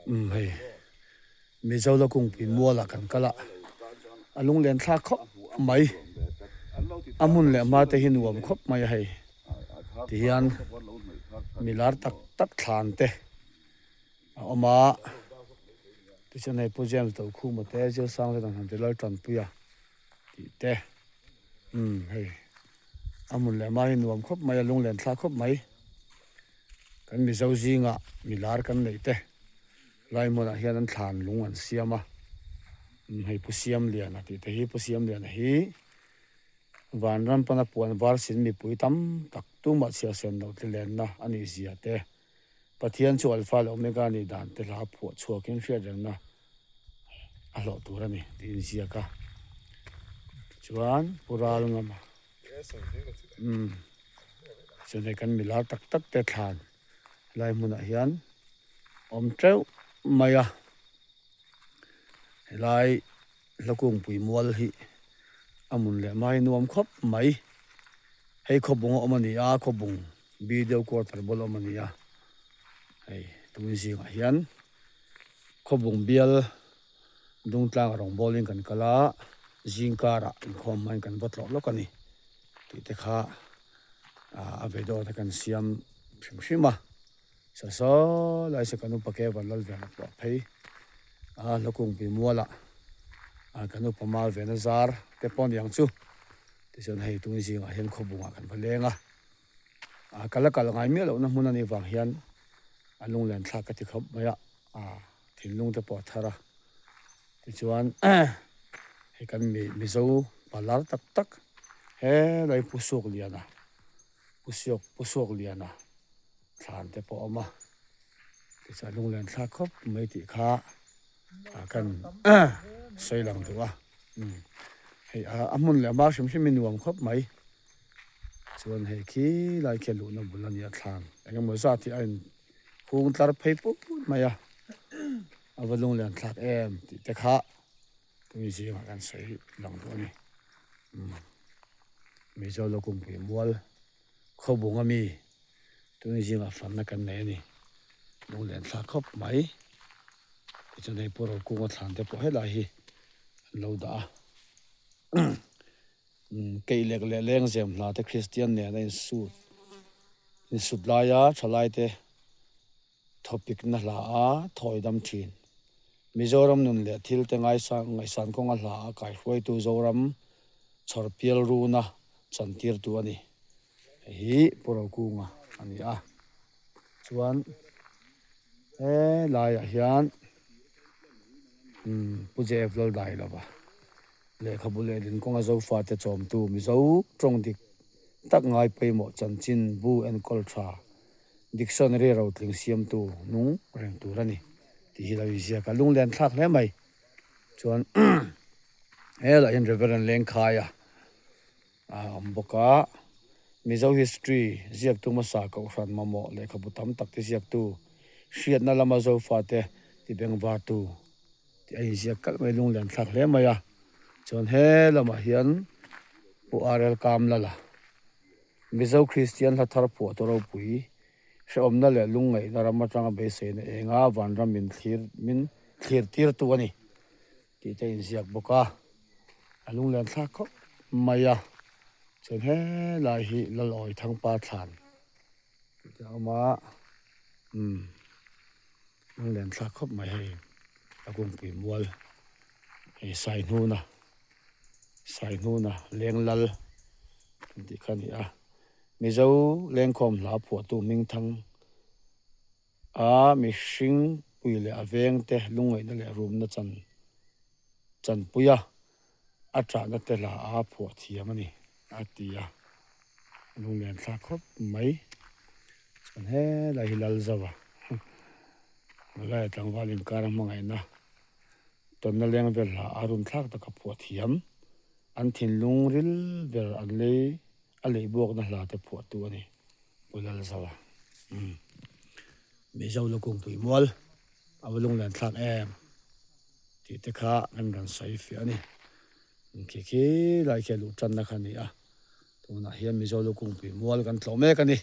hei mi zo lo kung pi mo la kan kala alung len thla khop mai amun le ma te hin wam khop mai hei ti hian milar tak tak thlan te oma ti chen hei project to khu ma te je sang le dan han te lal tan puya ti te hei amun le ma hin wam khop mai alung len thla khop mai kan mi zo zinga milar kan nei te lai mo na hian an thlan lung an siama hei pu siam lian ati te hi pu siam lian hi van ram pana puan war sin mi pui tam tak tu ma sia sen no te len na ani zia te pathian chu alfa le omega ni dan te la phu chuakin hria reng na a lo tur ani tin zia ka chuan pural ngama chune kan milar tak tak te thlan lai mo na hian om treu maya lai lakung pui mual hi amun le mai nuam khop mai hei khobung omani a khobung video quarter bol omani a hei tuin zinga hian khobung bial dung tlang rong bowling kan kala jingkara khom man kan botlok lokani ti te kha a vedo ta kan siam shima so lai se kanu pake van lal ven pa phei a lokung pi muala a kanu pamal venazar te pon yang chu ti son hei tu zinga hian khobunga kan valenga a kala kala ngai me lo na mun ani wang hian alung len thla ka ti khop maya a thinlung te po thara ti chuan hei kan mi zo palar tak tak he lai pusuk liana pusuk liana thlan te po oma ti cha lung len thla khop mai ti kha kan sailang duwa hei amun le ma shim shim nuam khop mai chuan hei khi lai khelu na bulania thlan engam mo za ti an hung tlar phei pu maya avalung len thak em ti te kha tui ji ma kan sai lang du ni mi zo lo kum pi mual khobunga mi tui ji ma fan na kan nei ni lung len thak khop mai ti chen hei poro ku nga thlan te po he lai hi lo da kei lek le leng zem hla te christian ne na in sut la ya thalai te topic na hla a thoidam thin mizoram nun le thil te ngai san kong a hla a kai huai tu zoram chorpial ru na chantir tu ani hi poro ku nga ani a chuan lai a hian puje flol dai lova le khabule din konga zo fa te chom tu mi zo trong dik tak ngai peimo chanchin bu and culture dictionary ro tling siam tu nu reng tu rani ti hi la zia ka lung len thak le mai chuan la in reverend leng khaya amboka mizo history ziak tu ma sa ko ran mamo le khabutam tak te ziak tu hriat na lama zo fa te ti beng war tu ti ai ziak kal mai lung len thak le mai a chuan he lama hian pu arel kam lala mizo christian la thar pu to ro pui she omna le lung ngai na ram atanga be se ne enga van ram min thlir tir tu ani ti te in ziak boka alung len thak khop maya chen he lai hi laloi thang pa thlan ti ama lung len thak khop mai hei akung pi mual hei sai nu na leng lal ti khani a mizo leng khom la phu tu ming thang mi hring pui le aveng te lungai na le room na chan puya atra na te la a phu thiam ani atia lung len thla khop mai chan he la hilal zawa la tang walin karam mangai na ton na leng vel la arun thak ta ka phu thiam an thin lung ril ber an le bok na hla te phu tu ani ulal zawa mi zo lo kung pui mual awalung len thak em ti te kha an ran sai fi ani ki lai ke lu chan na khani a tuna hian mi zo lo kung pui mual kan tlo me kani